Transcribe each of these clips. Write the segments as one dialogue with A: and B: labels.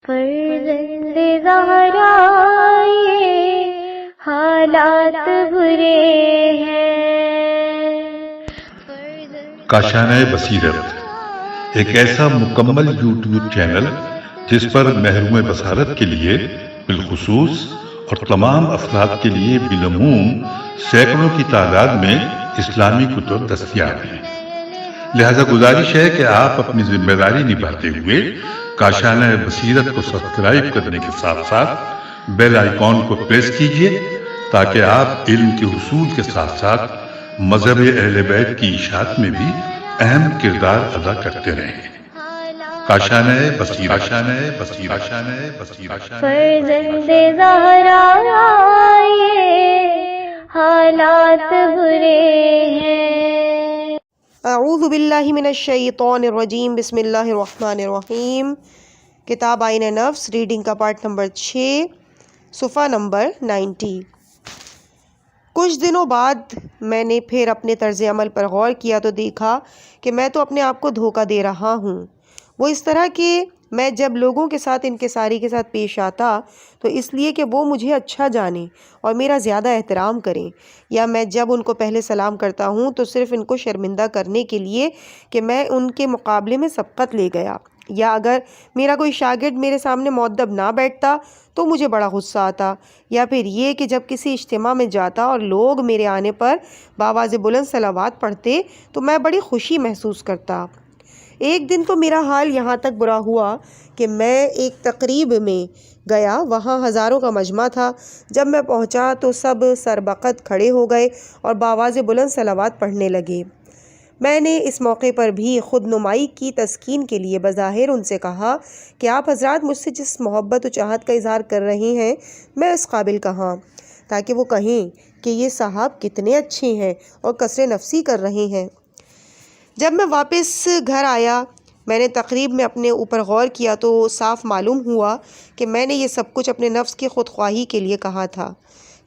A: فرزند زہرا یہ حالات برے ہیں۔
B: کاشانۂ بصیرت ایک ایسا مکمل یوٹیوب چینل جس پر محروم بصارت کے لیے بالخصوص اور تمام افراد کے لیے بالعموم سینکڑوں کی تعداد میں اسلامی کتب دستیاب ہیں۔ لہذا گزارش ہے کہ آپ اپنی ذمہ داری نبھاتے ہوئے کاشانۂ بصیرت کو سبسکرائب کرنے کے ساتھ ساتھ بیل آئیکن کو پریس کیجیے تاکہ آپ علم کے حصول کے ساتھ ساتھ مذہب اہل بیت کی اشاعت میں بھی اہم کردار ادا کرتے رہیں۔ کاشانۂ بصیرت، کاشانۂ بصیرت، کاشانۂ بصیرت۔
A: فرزند زہرا یہ حالات برے ہیں۔
C: اعوذ باللہ من الشیطان الرجیم، بسم اللہ الرحمن الرحیم۔ کتاب آئین نفس، ریڈنگ کا پارٹ نمبر 6، صفحہ نمبر 90۔ کچھ دنوں بعد میں نے پھر اپنے طرز عمل پر غور کیا تو دیکھا کہ میں تو اپنے آپ کو دھوکہ دے رہا ہوں۔ وہ اس طرح کہ میں جب لوگوں کے ساتھ انکساری کے ساتھ پیش آتا تو اس لیے کہ وہ مجھے اچھا جانیں اور میرا زیادہ احترام کریں، یا میں جب ان کو پہلے سلام کرتا ہوں تو صرف ان کو شرمندہ کرنے کے لیے کہ میں ان کے مقابلے میں سبقت لے گیا، یا اگر میرا کوئی شاگرد میرے سامنے مؤدب نہ بیٹھتا تو مجھے بڑا غصہ آتا، یا پھر یہ کہ جب کسی اجتماع میں جاتا اور لوگ میرے آنے پر بآواز بلند صلوات پڑھتے تو میں بڑی خوشی محسوس کرتا۔ ایک دن تو میرا حال یہاں تک برا ہوا کہ میں ایک تقریب میں گیا، وہاں ہزاروں کا مجمع تھا۔ جب میں پہنچا تو سب سربقت کھڑے ہو گئے اور بآواز بلند صلوات پڑھنے لگے۔ میں نے اس موقع پر بھی خود نمائی کی تسکین کے لیے بظاہر ان سے کہا کہ آپ حضرات مجھ سے جس محبت و چاہت کا اظہار کر رہے ہیں میں اس قابل کہاں، تاکہ وہ کہیں کہ یہ صاحب کتنے اچھے ہیں اور کثر نفسی کر رہے ہیں۔ جب میں واپس گھر آیا میں نے تقریب میں اپنے اوپر غور کیا تو صاف معلوم ہوا کہ میں نے یہ سب کچھ اپنے نفس کی خودخواہی کے لیے کہا تھا۔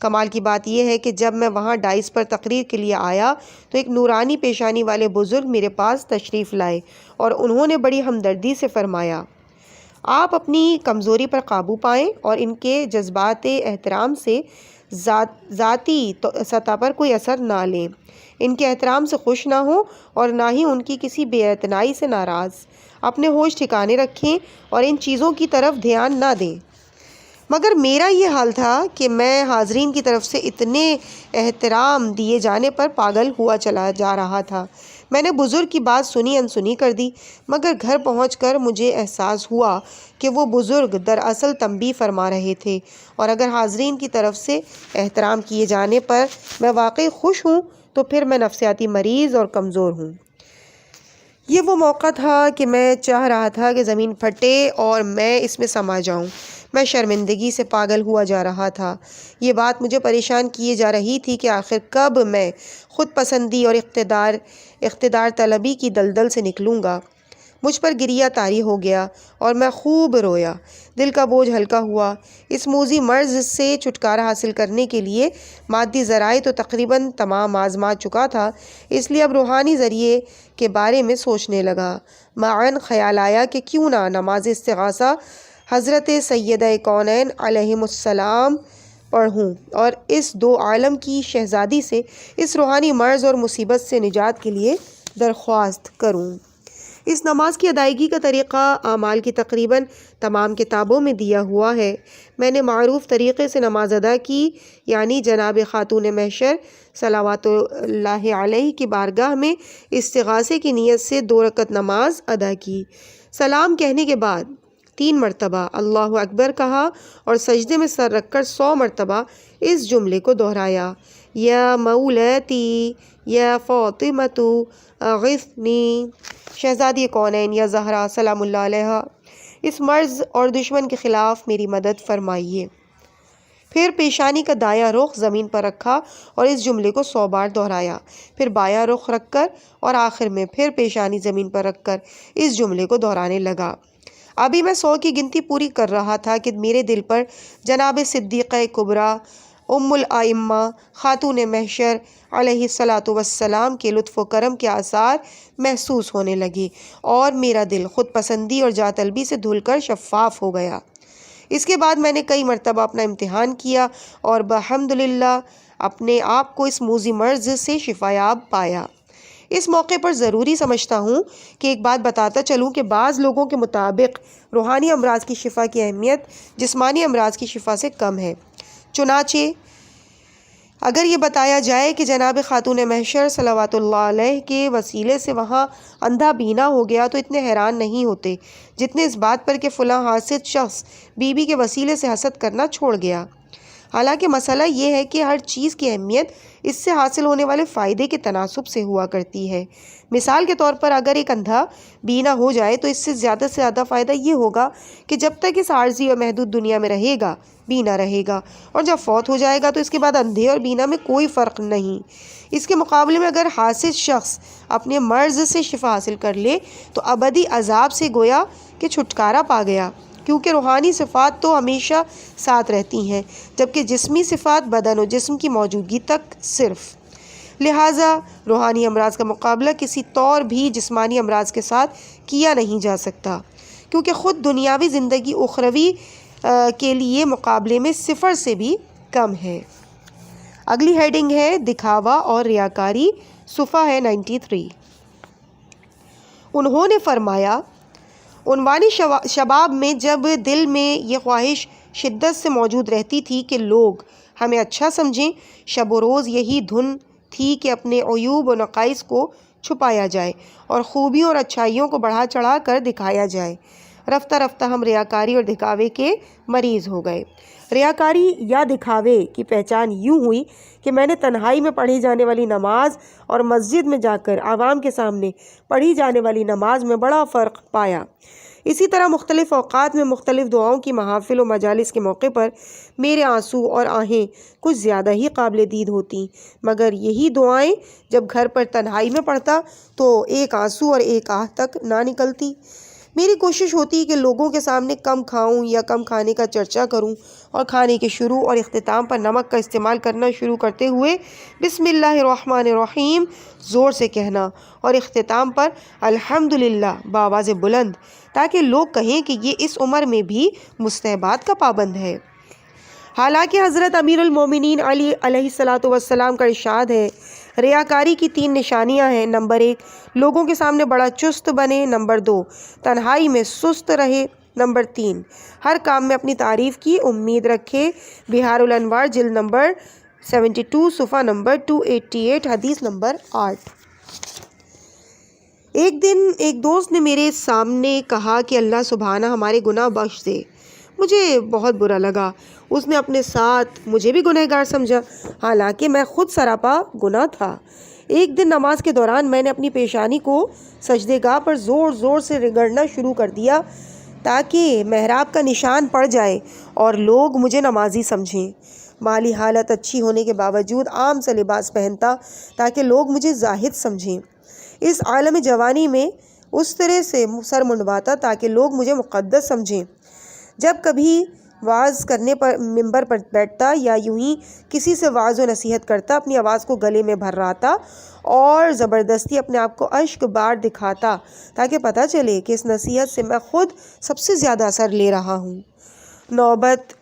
C: کمال کی بات یہ ہے کہ جب میں وہاں ڈائس پر تقریر کے لیے آیا تو ایک نورانی پیشانی والے بزرگ میرے پاس تشریف لائے اور انہوں نے بڑی ہمدردی سے فرمایا، آپ اپنی کمزوری پر قابو پائیں اور ان کے جذبات احترام سے ذاتی سطح پر کوئی اثر نہ لیں، ان کے احترام سے خوش نہ ہوں اور نہ ہی ان کی کسی بے اعتنائی سے ناراض، اپنے ہوش ٹھکانے رکھیں اور ان چیزوں کی طرف دھیان نہ دیں۔ مگر میرا یہ حال تھا کہ میں حاضرین کی طرف سے اتنے احترام دیے جانے پر پاگل ہوا چلا جا رہا تھا۔ میں نے بزرگ کی بات سنی انسنی کر دی، مگر گھر پہنچ کر مجھے احساس ہوا کہ وہ بزرگ دراصل تنبیہ فرما رہے تھے، اور اگر حاضرین کی طرف سے احترام کیے جانے پر میں واقعی خوش ہوں تو پھر میں نفسیاتی مریض اور کمزور ہوں۔ یہ وہ موقع تھا کہ میں چاہ رہا تھا کہ زمین پھٹے اور میں اس میں سما جاؤں۔ میں شرمندگی سے پاگل ہوا جا رہا تھا۔ یہ بات مجھے پریشان کیے جا رہی تھی کہ آخر کب میں خود پسندی اور اقتدار طلبی کی دلدل سے نکلوں گا۔ مجھ پر گریہ طاری ہو گیا اور میں خوب رویا۔ دل کا بوجھ ہلکا ہوا۔ اس موذی مرض سے چھٹکارا حاصل کرنے کے لیے مادی ذرائع تو تقریباً تمام آزما چکا تھا، اس لیے اب روحانی ذریعے کے بارے میں سوچنے لگا۔ معاً خیال آیا کہ کیوں نہ نماز استغاثہ حضرت سیدہ کونین علیہم السلام پڑھوں اور اس دو عالم کی شہزادی سے اس روحانی مرض اور مصیبت سے نجات کے لیے درخواست کروں۔ اس نماز کی ادائیگی کا طریقہ اعمال کی تقریباً تمام کتابوں میں دیا ہوا ہے۔ میں نے معروف طریقے سے نماز ادا کی، یعنی جناب خاتون محشر صلوات اللہ علیہ کی بارگاہ میں استغاثے کی نیت سے 2 رکعت نماز ادا کی۔ سلام کہنے کے بعد 3 مرتبہ اللہ اکبر کہا اور سجدے میں سر رکھ کر 100 مرتبہ اس جملے کو دہرایا، یا مولاتی یا فاطمۃ اغثنی، شہزادی کونین یا زہرا سلام اللہ علیہا، اس مرض اور دشمن کے خلاف میری مدد فرمائیے۔ پھر پیشانی کا دایاں رخ زمین پر رکھا اور اس جملے کو 100 بار دہرایا، پھر بایاں رخ رکھ کر اور آخر میں پھر پیشانی زمین پر رکھ کر اس جملے کو دہرانے لگا۔ ابھی میں 100 کی گنتی پوری کر رہا تھا کہ میرے دل پر جناب صدیقہ کبریٰ ام الائمہ خاتون محشر علیہ الصلاۃ والسلام کے لطف و کرم کے آثار محسوس ہونے لگے اور میرا دل خود پسندی اور جاہ طلبی سے دھل کر شفاف ہو گیا۔ اس کے بعد میں نے کئی مرتبہ اپنا امتحان کیا اور بحمدللہ اپنے آپ کو اس موذی مرض سے شفایاب پایا۔ اس موقع پر ضروری سمجھتا ہوں کہ ایک بات بتاتا چلوں کہ بعض لوگوں کے مطابق روحانی امراض کی شفا کی اہمیت جسمانی امراض کی شفا سے کم ہے۔ چنانچہ اگر یہ بتایا جائے کہ جناب خاتون محشر صلوات اللہ علیہ کے وسیلے سے وہاں اندھا بینا ہو گیا تو اتنے حیران نہیں ہوتے جتنے اس بات پر کہ فلاں حاسد شخص بی بی کے وسیلے سے حسد کرنا چھوڑ گیا۔ حالانکہ مسئلہ یہ ہے کہ ہر چیز کی اہمیت اس سے حاصل ہونے والے فائدے کے تناسب سے ہوا کرتی ہے۔ مثال کے طور پر اگر ایک اندھا بینا ہو جائے تو اس سے زیادہ فائدہ یہ ہوگا کہ جب تک اس عارضی اور محدود دنیا میں رہے گا بینا رہے گا، اور جب فوت ہو جائے گا تو اس کے بعد اندھے اور بینا میں کوئی فرق نہیں۔ اس کے مقابلے میں اگر حاسد شخص اپنے مرض سے شفا حاصل کر لے تو ابدی عذاب سے گویا کہ چھٹکارا پا گیا، کیونکہ روحانی صفات تو ہمیشہ ساتھ رہتی ہیں جبکہ جسمی صفات بدن و جسم کی موجودگی تک صرف۔ لہٰذا روحانی امراض کا مقابلہ کسی طور بھی جسمانی امراض کے ساتھ کیا نہیں جا سکتا، کیونکہ خود دنیاوی زندگی اخروی کے لیے مقابلے میں صفر سے بھی کم ہے۔ اگلی ہیڈنگ ہے دکھاوا اور ریاکاری، صفحہ ہے 93۔ انہوں نے فرمایا، عنوانی شباب میں جب دل میں یہ خواہش شدت سے موجود رہتی تھی کہ لوگ ہمیں اچھا سمجھیں، شب و روز یہی دھن تھی کہ اپنے عیوب و نقائص کو چھپایا جائے اور خوبیوں اور اچھائیوں کو بڑھا چڑھا کر دکھایا جائے۔ رفتہ رفتہ ہم ریاکاری اور دکھاوے کے مریض ہو گئے۔ ریاکاری یا دکھاوے کی پہچان یوں ہوئی کہ میں نے تنہائی میں پڑھی جانے والی نماز اور مسجد میں جا کر عوام کے سامنے پڑھی جانے والی نماز میں بڑا فرق پایا۔ اسی طرح مختلف اوقات میں مختلف دعاؤں کی محافل و مجالس کے موقع پر میرے آنسو اور آہیں کچھ زیادہ ہی قابل دید ہوتی، مگر یہی دعائیں جب گھر پر تنہائی میں پڑھتا تو ایک آنسو اور ایک آہ تک نہ نکلتی۔ میری کوشش ہوتی کہ لوگوں کے سامنے کم کھاؤں یا کم کھانے کا چرچا کروں، اور کھانے کے شروع اور اختتام پر نمک کا استعمال کرنا شروع کرتے ہوئے بسم اللہ الرحمن الرحیم زور سے کہنا، اور اختتام پر الحمدللہ بآواز بلند، تاکہ لوگ کہیں کہ یہ اس عمر میں بھی مستحبات کا پابند ہے۔ حالانکہ حضرت امیر المومنین علی علیہ السلام کا ارشاد ہے، ریاکاری کی 3 نشانیاں ہیں۔ نمبر 1، لوگوں کے سامنے بڑا چست بنے۔ نمبر 2، تنہائی میں سست رہے۔ نمبر 3، ہر کام میں اپنی تعریف کی امید رکھے۔ بہار الانوار جلد نمبر 72 صفحہ نمبر 288 حدیث نمبر 8۔ ایک دن ایک دوست نے میرے سامنے کہا کہ اللہ سبحانہ ہمارے گناہ بخش دے۔ مجھے بہت برا لگا۔ اس نے اپنے ساتھ مجھے بھی گنہگار سمجھا، حالانکہ میں خود سراپا گناہ تھا۔ ایک دن نماز کے دوران میں نے اپنی پیشانی کو سجدے گاہ پر زور زور سے رگڑنا شروع کر دیا تاکہ محراب کا نشان پڑ جائے اور لوگ مجھے نمازی سمجھیں۔ مالی حالت اچھی ہونے کے باوجود عام سا لباس پہنتا تاکہ لوگ مجھے زاہد سمجھیں۔ اس عالم جوانی میں اس طرح سے سر منڈواتا تاکہ لوگ مجھے مقدس سمجھیں۔ جب کبھی وعظ کرنے پر ممبر پر بیٹھتا یا یوں ہی کسی سے وعظ و نصیحت کرتا، اپنی آواز کو گلے میں بھراتا اور زبردستی اپنے آپ کو اشک بار دکھاتا تاکہ پتہ چلے کہ اس نصیحت سے میں خود سب سے زیادہ اثر لے رہا ہوں۔ نوبت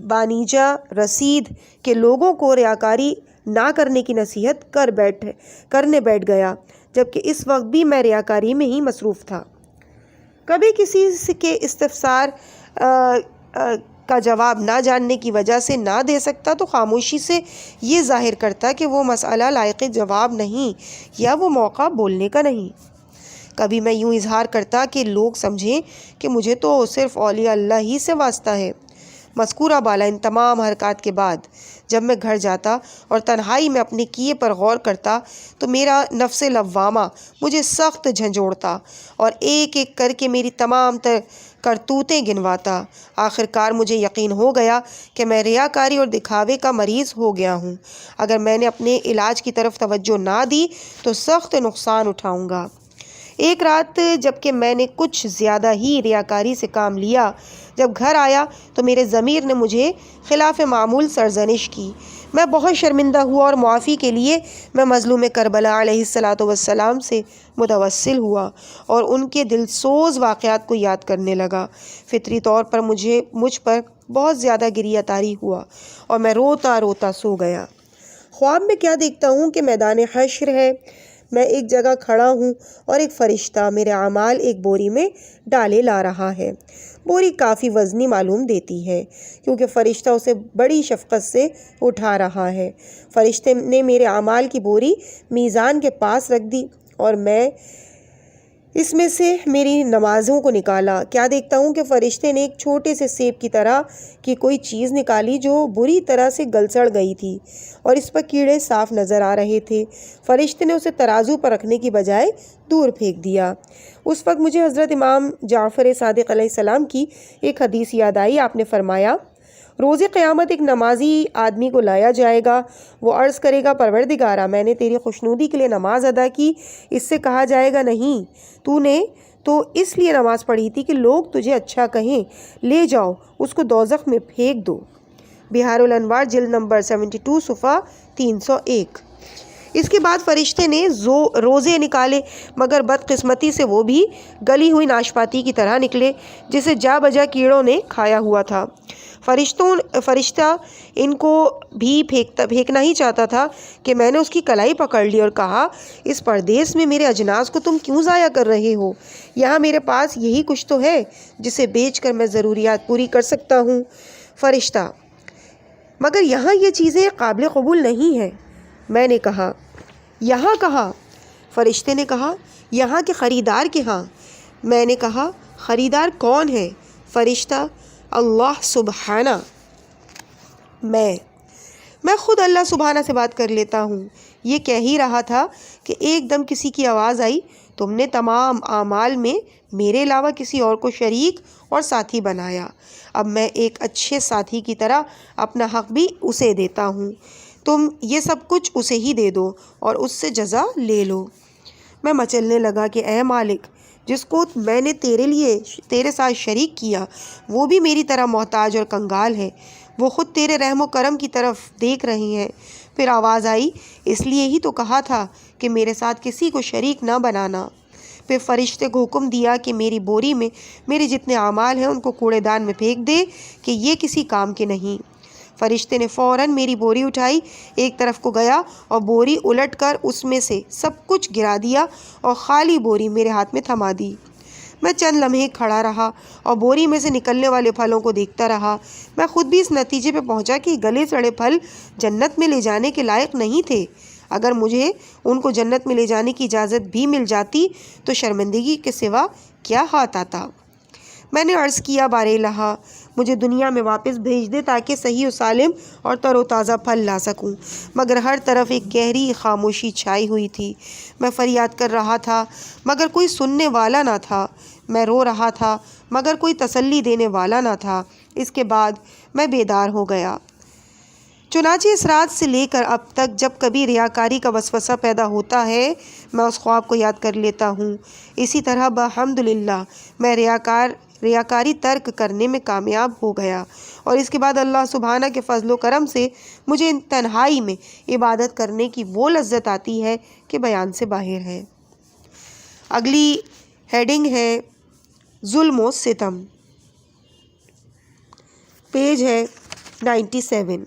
C: بانیجا رسید کہ لوگوں کو ریاکاری نہ کرنے کی نصیحت کرنے بیٹھ گیا، جبکہ اس وقت بھی میں ریاکاری میں ہی مصروف تھا۔ کبھی کسی کے استفسار کا جواب نہ جاننے کی وجہ سے نہ دے سکتا تو خاموشی سے یہ ظاہر کرتا کہ وہ مسئلہ لائق جواب نہیں یا وہ موقع بولنے کا نہیں۔ کبھی میں یوں اظہار کرتا کہ لوگ سمجھیں کہ مجھے تو صرف اولیاء اللہ ہی سے واسطہ ہے۔ مذکورہ بالا ان تمام حرکات کے بعد جب میں گھر جاتا اور تنہائی میں اپنے کیے پر غور کرتا تو میرا نفس لوامہ مجھے سخت جھنجھوڑتا اور ایک ایک کر کے میری تمام تر کرتوتیں گنواتا۔ آخر کار مجھے یقین ہو گیا کہ میں ریاکاری اور دکھاوے کا مریض ہو گیا ہوں۔ اگر میں نے اپنے علاج کی طرف توجہ نہ دی تو سخت نقصان اٹھاؤں گا۔ ایک رات جب کہ میں نے کچھ زیادہ ہی ریاکاری سے کام لیا، جب گھر آیا تو میرے ضمیر نے مجھے خلاف معمول سرزنش کی۔ میں بہت شرمندہ ہوا اور معافی کے لیے میں مظلوم کربلا علیہ الصلاۃ والسلام سے متوسل ہوا اور ان کے دلسوز واقعات کو یاد کرنے لگا۔ فطری طور پر مجھ پر بہت زیادہ گریہ طاری ہوا اور میں روتا روتا سو گیا۔ خواب میں کیا دیکھتا ہوں کہ میدان حشر ہے، میں ایک جگہ کھڑا ہوں اور ایک فرشتہ میرے اعمال ایک بوری میں ڈالے لا رہا ہے۔ بوری کافی وزنی معلوم دیتی ہے کیونکہ فرشتہ اسے بڑی شفقت سے اٹھا رہا ہے۔ فرشتے نے میرے اعمال کی بوری میزان کے پاس رکھ دی اور میں اس میں سے میری نمازوں کو نکالا۔ کیا دیکھتا ہوں کہ فرشتے نے ایک چھوٹے سے سیب کی طرح کی کوئی چیز نکالی جو بری طرح سے گل سڑ گئی تھی اور اس پر کیڑے صاف نظر آ رہے تھے۔ فرشتے نے اسے ترازو پر رکھنے کی بجائے دور پھینک دیا۔ اس وقت مجھے حضرت امام جعفر صادق علیہ السلام کی ایک حدیث یاد آئی۔ آپ نے فرمایا، روز قیامت ایک نمازی آدمی کو لایا جائے گا، وہ عرض کرے گا، پروردگارا، میں نے تیری خوشنودی کے لیے نماز ادا کی۔ اس سے کہا جائے گا، نہیں، تو نے تو اس لیے نماز پڑھی تھی کہ لوگ تجھے اچھا کہیں، لے جاؤ اس کو دوزخ میں پھینک دو۔ بہار الانوار جلد نمبر 72 صفحہ 301۔ اس کے بعد فرشتے نے روزے نکالے، مگر بدقسمتی سے وہ بھی گلی ہوئی ناشپاتی کی طرح نکلے جسے جا بجا کیڑوں نے کھایا ہوا تھا۔ فرشتہ ان کو بھی پھینکنا ہی چاہتا تھا کہ میں نے اس کی کلائی پکڑ لی اور کہا، اس پردیس میں میرے اجناس کو تم کیوں ضائع کر رہے ہو؟ یہاں میرے پاس یہی کچھ تو ہے جسے بیچ کر میں ضروریات پوری کر سکتا ہوں۔ فرشتہ، مگر یہاں یہ چیزیں قابل قبول نہیں ہیں۔ میں نے کہا، یہاں کہاں؟ فرشتے نے کہا، یہاں کے خریدار کے ہاں۔ میں نے کہا، خریدار کون ہے؟ فرشتہ، اللہ سبحانہ۔ میں خود اللہ سبحانہ سے بات کر لیتا ہوں۔ یہ کہہ ہی رہا تھا کہ ایک دم کسی کی آواز آئی، تم نے تمام اعمال میں میرے علاوہ کسی اور کو شریک اور ساتھی بنایا، اب میں ایک اچھے ساتھی کی طرح اپنا حق بھی اسے دیتا ہوں، تم یہ سب کچھ اسے ہی دے دو اور اس سے جزا لے لو۔ میں مچلنے لگا کہ اے مالک، جس کو میں نے تیرے ساتھ شریک کیا وہ بھی میری طرح محتاج اور کنگال ہے، وہ خود تیرے رحم و کرم کی طرف دیکھ رہی ہیں۔ پھر آواز آئی، اس لیے ہی تو کہا تھا کہ میرے ساتھ کسی کو شریک نہ بنانا۔ پھر فرشتے کو حکم دیا کہ میری بوری میں میرے جتنے اعمال ہیں ان کو کوڑے دان میں پھینک دے کہ یہ کسی کام کے نہیں۔ فرشتے نے فوراً میری بوری اٹھائی، ایک طرف کو گیا اور بوری الٹ کر اس میں سے سب کچھ گرا دیا اور خالی بوری میرے ہاتھ میں تھما دی۔ میں چند لمحے کھڑا رہا اور بوری میں سے نکلنے والے پھلوں کو دیکھتا رہا۔ میں خود بھی اس نتیجے پہ پہنچا کہ گلے سڑے پھل جنت میں لے جانے کے لائق نہیں تھے۔ اگر مجھے ان کو جنت میں لے جانے کی اجازت بھی مل جاتی تو شرمندگی کے سوا کیا ہاتھ آتا۔ میں نے عرض کیا، بار الہ، مجھے دنیا میں واپس بھیج دے تاکہ صحیح و سالم اور تر و تازہ پھل لا سکوں، مگر ہر طرف ایک گہری خاموشی چھائی ہوئی تھی۔ میں فریاد کر رہا تھا مگر کوئی سننے والا نہ تھا، میں رو رہا تھا مگر کوئی تسلی دینے والا نہ تھا۔ اس کے بعد میں بیدار ہو گیا۔ چنانچہ اس رات سے لے کر اب تک جب کبھی ریاکاری کا وسوسہ پیدا ہوتا ہے میں اس خواب کو یاد کر لیتا ہوں۔ اسی طرح بحمدللہ میں ریاکاری ترک کرنے میں کامیاب ہو گیا اور اس کے بعد اللہ سبحانہ کے فضل و کرم سے مجھے تنہائی میں عبادت کرنے کی وہ لذت آتی ہے کہ بیان سے باہر ہے۔ اگلی ہیڈنگ ہے ظلم و ستم، پیج ہے 97۔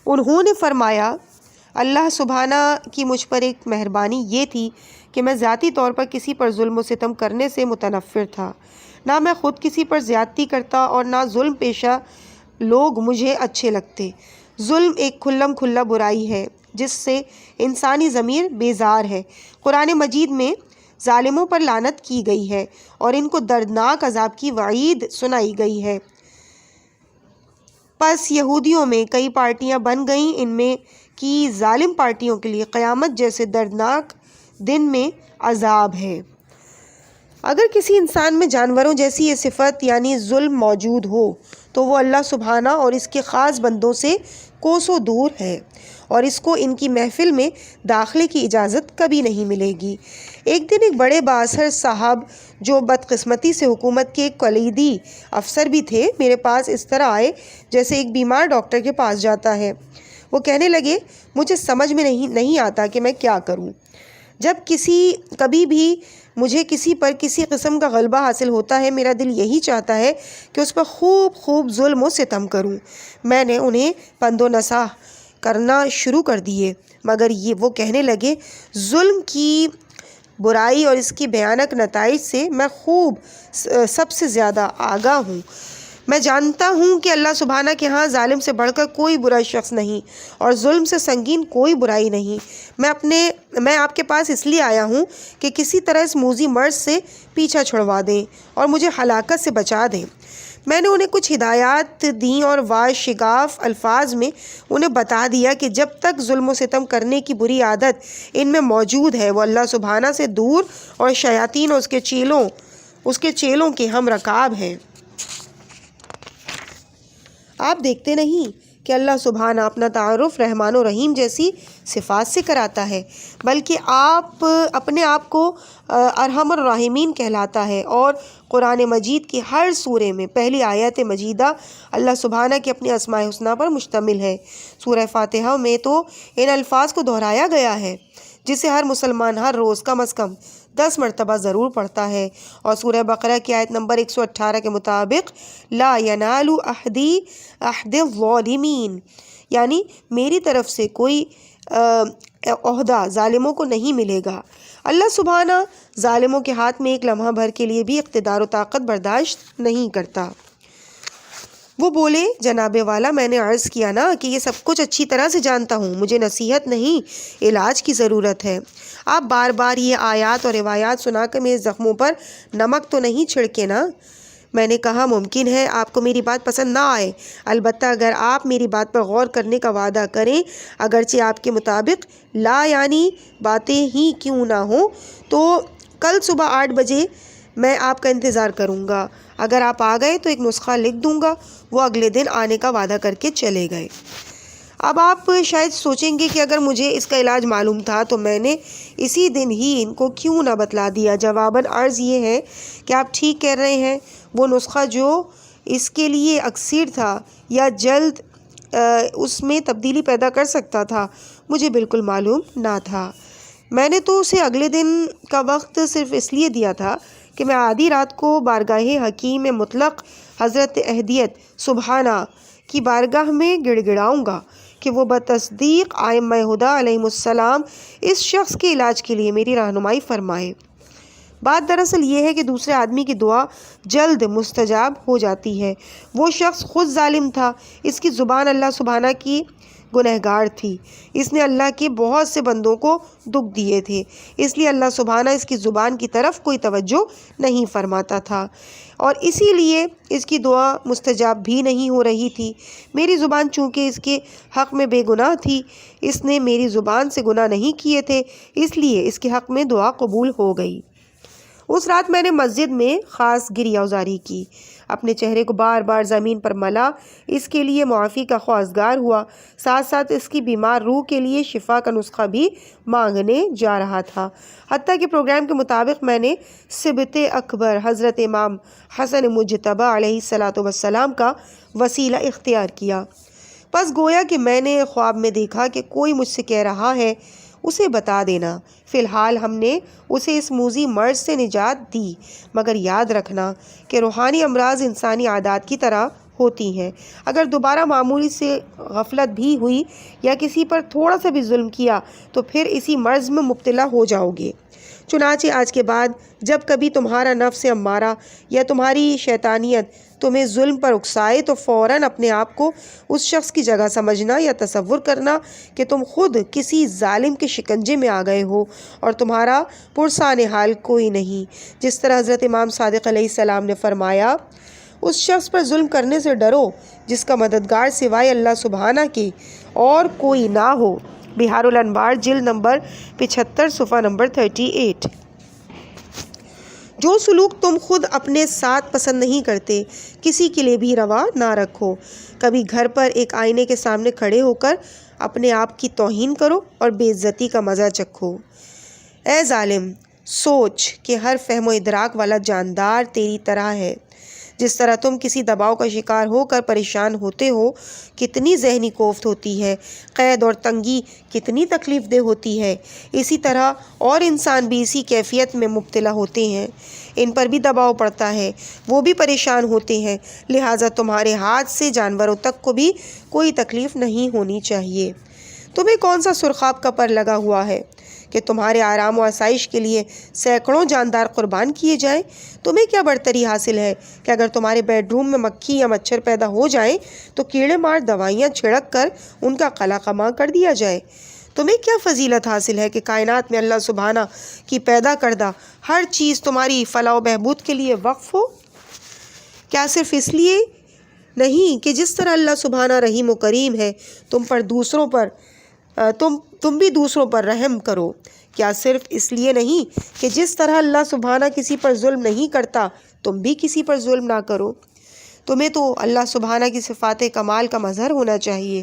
C: انہوں نے فرمایا، اللہ سبحانہ کی مجھ پر ایک مہربانی یہ تھی کہ میں ذاتی طور پر کسی پر ظلم و ستم کرنے سے متنفر تھا۔ نہ میں خود کسی پر زیادتی کرتا اور نہ ظلم پیشہ لوگ مجھے اچھے لگتے۔ ظلم ایک کھلم کھلا برائی ہے جس سے انسانی ضمیر بیزار ہے۔ قرآن مجید میں ظالموں پر لعنت کی گئی ہے اور ان کو دردناک عذاب کی وعید سنائی گئی ہے۔ پس یہودیوں میں کئی پارٹیاں بن گئیں، ان میں کی ظالم پارٹیوں کے لیے قیامت جیسے دردناک دن میں عذاب ہے۔ اگر کسی انسان میں جانوروں جیسی یہ صفت یعنی ظلم موجود ہو تو وہ اللہ سبحانہ اور اس کے خاص بندوں سے کوسوں دور ہے اور اس کو ان کی محفل میں داخلے کی اجازت کبھی نہیں ملے گی۔ ایک دن ایک بڑے بااثر صاحب جو بدقسمتی سے حکومت کے ایک کلیدی افسر بھی تھے میرے پاس اس طرح آئے جیسے ایک بیمار ڈاکٹر کے پاس جاتا ہے۔ وہ کہنے لگے مجھے سمجھ میں نہیں آتا کہ میں کیا کروں۔ جب کبھی بھی مجھے کسی پر کسی قسم کا غلبہ حاصل ہوتا ہے، میرا دل یہی چاہتا ہے کہ اس پر خوب ظلم و ستم کروں۔ میں نے انہیں پند و نصح کرنا شروع کر دیے، مگر وہ کہنے لگے ظلم کی برائی اور اس کی بھیانک نتائج سے میں سب سے زیادہ آگاہ ہوں۔ میں جانتا ہوں کہ اللہ سبحانہ کے ہاں ظالم سے بڑھ کر کوئی برا شخص نہیں اور ظلم سے سنگین کوئی برائی نہیں۔ میں آپ کے پاس اس لیے آیا ہوں کہ کسی طرح اس موذی مرض سے پیچھا چھڑوا دیں اور مجھے ہلاکت سے بچا دیں۔ میں نے انہیں کچھ ہدایات دیں اور واضح شگاف الفاظ میں انہیں بتا دیا کہ جب تک ظلم و ستم کرنے کی بری عادت ان میں موجود ہے وہ اللہ سبحانہ سے دور اور شیاطین اور اس کے چیلوں کے ہم رکاب ہیں۔ آپ دیکھتے نہیں کہ اللہ سبحانہ اپنا تعارف رحمان و رحیم جیسی صفات سے کراتا ہے، بلکہ آپ اپنے آپ کو ارحم الراحمین کہلاتا ہے، اور قرآن مجید کی ہر سورے میں پہلی آیت مجیدہ اللہ سبحانہ کی اپنی اسماء الحسنی پر مشتمل ہے۔ سورہ فاتحہ میں تو ان الفاظ کو دہرایا گیا ہے جسے ہر مسلمان ہر روز کم از کم 10 مرتبہ ضرور پڑھتا ہے، اور سورہ بقرہ کی آیت نمبر 118 کے مطابق لا ینال عہدی عہد الظالمین، یعنی میری طرف سے کوئی عہدہ ظالموں کو نہیں ملے گا۔ اللہ سبحانہ ظالموں کے ہاتھ میں ایک لمحہ بھر کے لیے بھی اقتدار و طاقت برداشت نہیں کرتا۔ وہ بولے جناب والا میں نے عرض کیا نا کہ یہ سب کچھ اچھی طرح سے جانتا ہوں، مجھے نصیحت نہیں علاج کی ضرورت ہے۔ آپ بار بار یہ آیات اور روایات سنا کر میرے زخموں پر نمک تو نہیں چھڑکے نا۔ میں نے کہا ممکن ہے آپ کو میری بات پسند نہ آئے، البتہ اگر آپ میری بات پر غور کرنے کا وعدہ کریں، اگرچہ آپ کے مطابق لا یعنی باتیں ہی کیوں نہ ہوں، تو کل صبح 8 بجے میں آپ کا انتظار کروں گا۔ اگر آپ آ گئے تو ایک نسخہ لکھ دوں گا۔ وہ اگلے دن آنے کا وعدہ کر کے چلے گئے۔ اب آپ شاید سوچیں گے کہ اگر مجھے اس کا علاج معلوم تھا تو میں نے اسی دن ہی ان کو کیوں نہ بتلا دیا۔ جواباً عرض یہ ہے کہ آپ ٹھیک کہہ رہے ہیں، وہ نسخہ جو اس کے لیے اکثیر تھا یا جلد اس میں تبدیلی پیدا کر سکتا تھا مجھے بالکل معلوم نہ تھا۔ میں نے تو اسے اگلے دن کا وقت صرف اس لیے دیا تھا کہ میں آدھی رات کو بارگاہ حکیم مطلق حضرت احدیت سبحانہ کی بارگاہ میں گڑ گڑاؤں گا کہ وہ بتصدیق ائمہ ہدیٰ علیہم السلام اس شخص کے علاج کے لیے میری رہنمائی فرمائے۔ بات دراصل یہ ہے کہ دوسرے آدمی کی دعا جلد مستجاب ہو جاتی ہے۔ وہ شخص خود ظالم تھا، اس کی زبان اللہ سبحانہ کی گنہگار تھی، اس نے اللہ کے بہت سے بندوں کو دکھ دیے تھے، اس لیے اللہ سبحانہ اس کی زبان کی طرف کوئی توجہ نہیں فرماتا تھا، اور اسی لیے اس کی دعا مستجاب بھی نہیں ہو رہی تھی۔ میری زبان چونکہ اس کے حق میں بے گناہ تھی، اس نے میری زبان سے گناہ نہیں کیے تھے، اس لیے اس کے حق میں دعا قبول ہو گئی۔ اس رات میں نے مسجد میں خاص گریہ وزاری کی، اپنے چہرے کو بار بار زمین پر ملا، اس کے لیے معافی کا خواستگار ہوا، ساتھ ساتھ اس کی بیمار روح کے لیے شفا کا نسخہ بھی مانگنے جا رہا تھا۔ حتیٰ کہ پروگرام کے مطابق میں نے سبت اکبر حضرت امام حسن مجتبی علیہ السلام کا وسیلہ اختیار کیا۔ بس گویا کہ میں نے خواب میں دیکھا کہ کوئی مجھ سے کہہ رہا ہے اسے بتا دینا۔ فی الحال ہم نے اسے اس موذی مرض سے نجات دی، مگر یاد رکھنا کہ روحانی امراض انسانی عادات کی طرح ہوتی ہیں، اگر دوبارہ معمولی سے غفلت بھی ہوئی یا کسی پر تھوڑا سا بھی ظلم کیا تو پھر اسی مرض میں مبتلا ہو جاؤ گے۔ چنانچہ آج کے بعد جب کبھی تمہارا نفس امارہ یا تمہاری شیطانیت تمہیں ظلم پر اکسائے تو فوراً اپنے آپ کو اس شخص کی جگہ سمجھنا یا تصور کرنا کہ تم خود کسی ظالم کے شکنجے میں آ گئے ہو اور تمہارا پرسان حال کوئی نہیں۔ جس طرح حضرت امام صادق علیہ السلام نے فرمایا، اس شخص پر ظلم کرنے سے ڈرو جس کا مددگار سوائے اللہ سبحانہ کے اور کوئی نہ ہو۔ بہار الانوار جلد نمبر 75 صفحہ نمبر 38۔ جو سلوک تم خود اپنے ساتھ پسند نہیں کرتے کسی کے لیے بھی روا نہ رکھو۔ کبھی گھر پر ایک آئینے کے سامنے کھڑے ہو کر اپنے آپ کی توہین کرو اور بے عزتی کا مزہ چکھو۔ اے ظالم، سوچ کہ ہر فہم و ادراک والا جاندار تیری طرح ہے، جس طرح تم کسی دباؤ کا شکار ہو کر پریشان ہوتے ہو، کتنی ذہنی کوفت ہوتی ہے، قید اور تنگی کتنی تکلیف دہ ہوتی ہے، اسی طرح اور انسان بھی اسی کیفیت میں مبتلا ہوتے ہیں، ان پر بھی دباؤ پڑتا ہے، وہ بھی پریشان ہوتے ہیں، لہٰذا تمہارے ہاتھ سے جانوروں تک کو بھی کوئی تکلیف نہیں ہونی چاہیے۔ تمہیں کون سا سرخاب کا پر لگا ہوا ہے کہ تمہارے آرام و آسائش کے لیے سینکڑوں جاندار قربان کیے جائیں؟ تمہیں کیا برتری حاصل ہے کہ اگر تمہارے بیڈ روم میں مکھی یا مچھر پیدا ہو جائیں تو کیڑے مار دوائیاں چھڑک کر ان کا قلع قمع کر دیا جائے؟ تمہیں کیا فضیلت حاصل ہے کہ کائنات میں اللہ سبحانہ کی پیدا کردہ ہر چیز تمہاری فلاح و بہبود کے لیے وقف ہو؟ کیا صرف اس لیے نہیں کہ جس طرح اللہ سبحانہ رحیم و کریم ہے تم بھی دوسروں پر رحم کرو؟ کیا صرف اس لیے نہیں کہ جس طرح اللہ سبحانہ کسی پر ظلم نہیں کرتا تم بھی کسی پر ظلم نہ کرو؟ تمہیں تو اللہ سبحانہ کی صفات کمال کا مظہر ہونا چاہیے،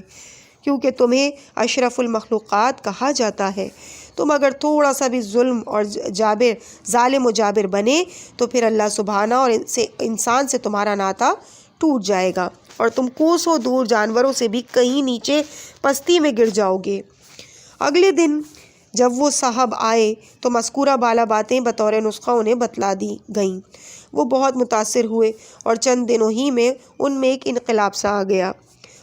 C: کیونکہ تمہیں اشرف المخلوقات کہا جاتا ہے۔ تم اگر تھوڑا سا بھی ظالم و جابر بنے تو پھر اللہ سبحانہ اور انسان سے تمہارا ناطہ ٹوٹ جائے گا اور تم کوسوں دور جانوروں سے بھی کہیں نیچے پستی میں گر جاؤ گے۔ اگلے دن جب وہ صاحب آئے تو مذکورہ بالا باتیں بطور نسخہ انہیں بتلا دی گئیں۔ وہ بہت متاثر ہوئے اور چند دنوں ہی میں ان میں ایک انقلاب سا آ گیا۔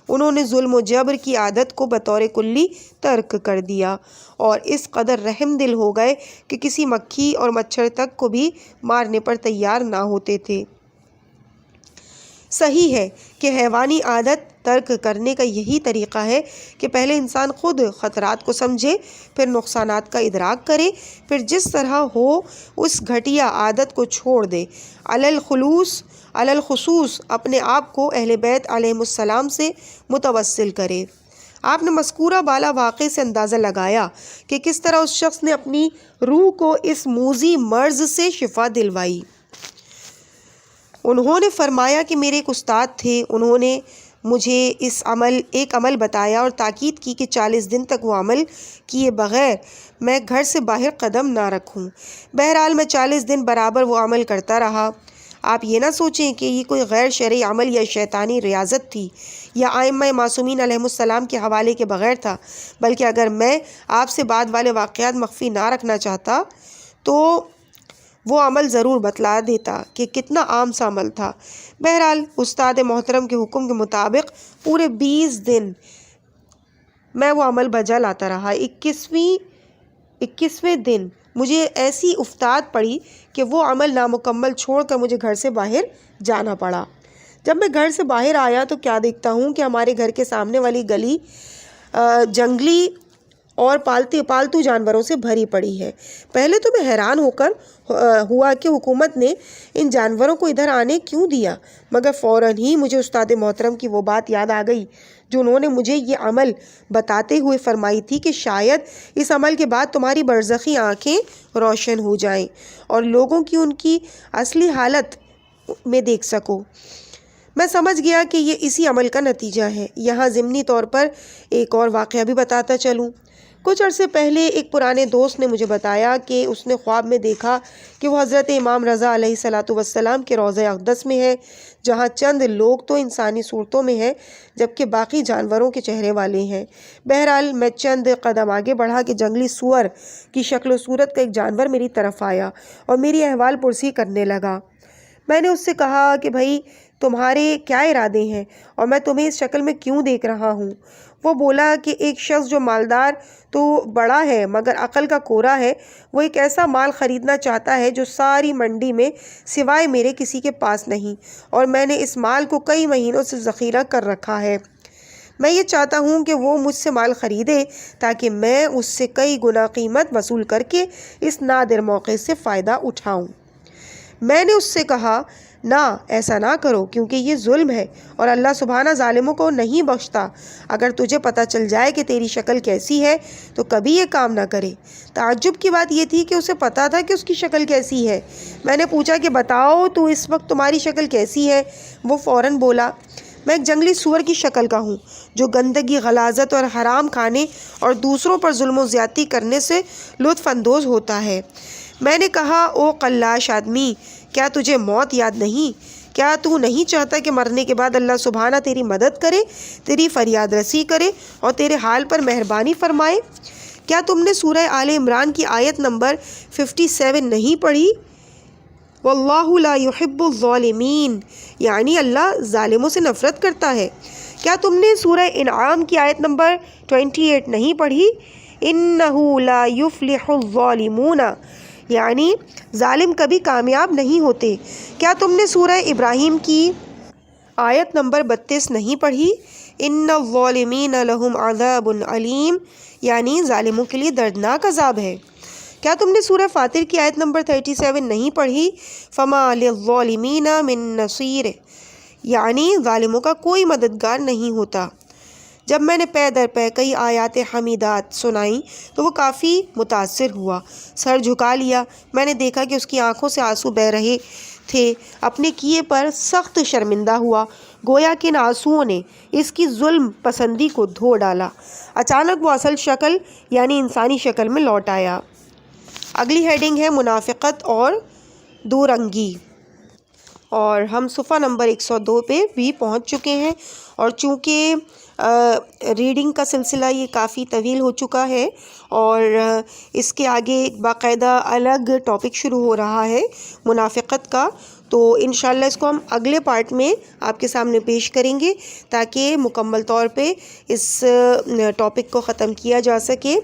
C: انہوں نے ظلم و جبر کی عادت کو بطور کلی ترک کر دیا اور اس قدر رحم دل ہو گئے کہ کسی مکھی اور مچھر تک کو بھی مارنے پر تیار نہ ہوتے تھے۔ صحیح ہے کہ حیوانی عادت ترک کرنے کا یہی طریقہ ہے کہ پہلے انسان خود خطرات کو سمجھے، پھر نقصانات کا ادراک کرے، پھر جس طرح ہو اس گھٹیا عادت کو چھوڑ دے، علی الخصوص اپنے آپ کو اہل بیت علیہم السلام سے متوسل کرے۔ آپ نے مذکورہ بالا واقعے سے اندازہ لگایا کہ کس طرح اس شخص نے اپنی روح کو اس موذی مرض سے شفا دلوائی۔ انہوں نے فرمایا کہ میرے ایک استاد تھے، انہوں نے مجھے ایک عمل بتایا اور تاکید کی کہ 40 دن تک وہ عمل کیے بغیر میں گھر سے باہر قدم نہ رکھوں۔ بہرحال میں 40 دن برابر وہ عمل کرتا رہا۔ آپ یہ نہ سوچیں کہ یہ کوئی غیر شرعی عمل یا شیطانی ریاضت تھی یا ائمہ معصومین علیہم السلام کے حوالے کے بغیر تھا، بلکہ اگر میں آپ سے بعد والے واقعات مخفی نہ رکھنا چاہتا تو وہ عمل ضرور بتلا دیتا کہ کتنا عام سا عمل تھا۔ بہرحال استاد محترم کے حکم کے مطابق پورے 20 دن میں وہ عمل بجا لاتا رہا۔ 21ویں دن مجھے ایسی افتاد پڑی کہ وہ عمل نامکمل چھوڑ کر مجھے گھر سے باہر جانا پڑا۔ جب میں گھر سے باہر آیا تو کیا دیکھتا ہوں کہ ہمارے گھر کے سامنے والی گلی جنگلی اور پالتو جانوروں سے بھری پڑی ہے۔ پہلے تو میں حیران ہوا کہ حکومت نے ان جانوروں کو ادھر آنے کیوں دیا، مگر فوراً ہی مجھے استاد محترم کی وہ بات یاد آ گئی جو انہوں نے مجھے یہ عمل بتاتے ہوئے فرمائی تھی کہ شاید اس عمل کے بعد تمہاری برزخی آنکھیں روشن ہو جائیں اور لوگوں کی ان کی اصلی حالت میں دیکھ سکو۔ میں سمجھ گیا کہ یہ اسی عمل کا نتیجہ ہے۔ یہاں ضمنی طور پر ایک اور واقعہ بھی بتاتا چلوں۔ کچھ عرصے پہلے ایک پرانے دوست نے مجھے بتایا کہ اس نے خواب میں دیکھا کہ وہ حضرت امام رضا علیہ الصلاۃ والسلام کے روضہ اقدس میں ہے، جہاں چند لوگ تو انسانی صورتوں میں ہیں جبکہ باقی جانوروں کے چہرے والے ہیں۔ بہرحال میں چند قدم آگے بڑھا کہ جنگلی سور کی شکل و صورت کا ایک جانور میری طرف آیا اور میری احوال پرسی کرنے لگا۔ میں نے اس سے کہا کہ بھائی تمہارے کیا ارادے ہیں اور میں تمہیں اس شکل میں کیوں دیکھ رہا ہوں؟ وہ بولا کہ ایک شخص جو مالدار تو بڑا ہے مگر عقل کا کوڑا ہے، وہ ایک ایسا مال خریدنا چاہتا ہے جو ساری منڈی میں سوائے میرے کسی کے پاس نہیں، اور میں نے اس مال کو کئی مہینوں سے ذخیرہ کر رکھا ہے۔ میں یہ چاہتا ہوں کہ وہ مجھ سے مال خریدے تاکہ میں اس سے کئی گنا قیمت وصول کر کے اس نادر موقع سے فائدہ اٹھاؤں۔ میں نے اس سے کہا نہ، ایسا نہ کرو، کیونکہ یہ ظلم ہے اور اللہ سبحانہ ظالموں کو نہیں بخشتا۔ اگر تجھے پتہ چل جائے کہ تیری شکل کیسی ہے تو کبھی یہ کام نہ کرے۔ تعجب کی بات یہ تھی کہ اسے پتہ تھا کہ اس کی شکل کیسی ہے۔ میں نے پوچھا کہ بتاؤ تو اس وقت تمہاری شکل کیسی ہے؟ وہ فوراً بولا میں ایک جنگلی سور کی شکل کا ہوں جو گندگی، غلاظت اور حرام کھانے اور دوسروں پر ظلم و زیادتی کرنے سے لطف اندوز ہوتا ہے۔ میں نے کہا او قلاش آدمی، کیا تجھے موت یاد نہیں کیا تو نہیں چاہتا کہ مرنے کے بعد اللہ سبحانہ تیری مدد کرے، تیری فریاد رسی کرے اور تیرے حال پر مہربانی فرمائے؟ کیا تم نے سورہ آل عمران کی آیت نمبر 57 نہیں پڑھی؟ واللہ لا يحب الظالمین، یعنی اللہ ظالموں سے نفرت کرتا ہے۔ کیا تم نے سورہ انعام کی آیت نمبر 28 نہیں پڑھی؟ انہ لا یفلح الظالمون، یعنی ظالم کبھی کامیاب نہیں ہوتے۔ کیا تم نے سورہ ابراہیم کی آیت نمبر 32 نہیں پڑھی؟ ان الظالمین لہم عذاب علیم، یعنی ظالموں کے لیے دردناک عذاب ہے۔ کیا تم نے سورہ فاطر کی آیت نمبر 37 نہیں پڑھی؟ فما للظالمین من نصیر، یعنی ظالموں کا کوئی مددگار نہیں ہوتا۔ جب میں نے پے در پے کئی آیات حمیدات سنائیں تو وہ کافی متاثر ہوا، سر جھکا لیا۔ میں نے دیکھا کہ اس کی آنکھوں سے آنسو بہہ رہے تھے، اپنے کیے پر سخت شرمندہ ہوا، گویا کہ ان آنسوؤں نے اس کی ظلم پسندی کو دھو ڈالا۔ اچانک وہ اصل شکل یعنی انسانی شکل میں لوٹ آیا۔ اگلی ہیڈنگ ہے منافقت اور دورنگی، اور ہم صفحہ نمبر 102 پہ بھی پہنچ چکے ہیں، اور چونکہ ریڈنگ کا سلسلہ یہ کافی طویل ہو چکا ہے اور اس کے آگے ایک باقاعدہ الگ ٹاپک شروع ہو رہا ہے منافقت کا، تو انشاءاللہ اس کو ہم اگلے پارٹ میں آپ کے سامنے پیش کریں گے تاکہ مکمل طور پہ اس ٹاپک کو ختم کیا جا سکے۔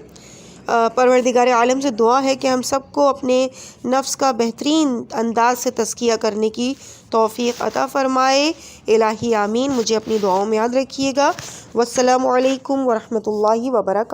C: پروردگار عالم سے دعا ہے کہ ہم سب کو اپنے نفس کا بہترین انداز سے تزکیہ کرنے کی توفیق عطا فرمائے۔ الہی آمین۔ مجھے اپنی دعاؤں میں یاد رکھیے گا۔ والسلام علیکم ورحمۃ اللہ وبرکاتہ۔